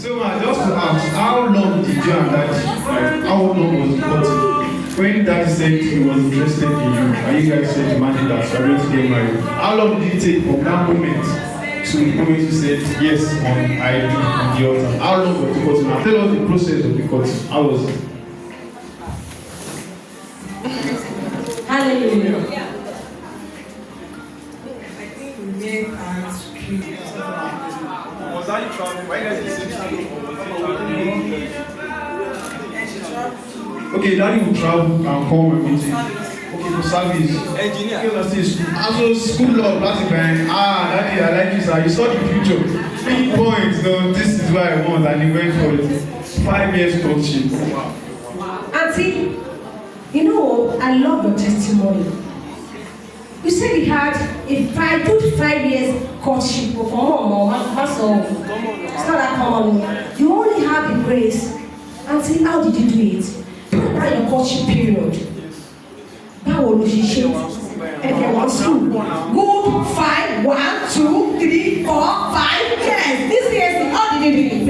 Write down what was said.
So, just to ask, how long did you and Daddy, like, how long was the courting? When Daddy said he was interested in you, and you guys said demanded that you are going to get married, how long did it take from that moment to the moment you said yes on ID on the altar? How long was the courting? Now tell us the process of the courting. How was it? Hallelujah. I think we made our street. Was I traveling? Why guys listen Okay, Daddy will travel and come and meet you. Okay, for service. Engineer. Also, school love, that's man. Daddy, I like you, sir. You saw the future. 3 points, no, this is what I want, and he went for it. 5 years courtship. Wow. Auntie, you know, I love your testimony. You said you had a good 5 years courtship. Come on, that's all. It's not that common. You only have the grace. Auntie, how did you do it? What about your courtship period? Báwo ló ṣe ṣe? Okay, 1, 2. Good 5, 1, 2, 3, 4, 5. Yes, this is how did you do it?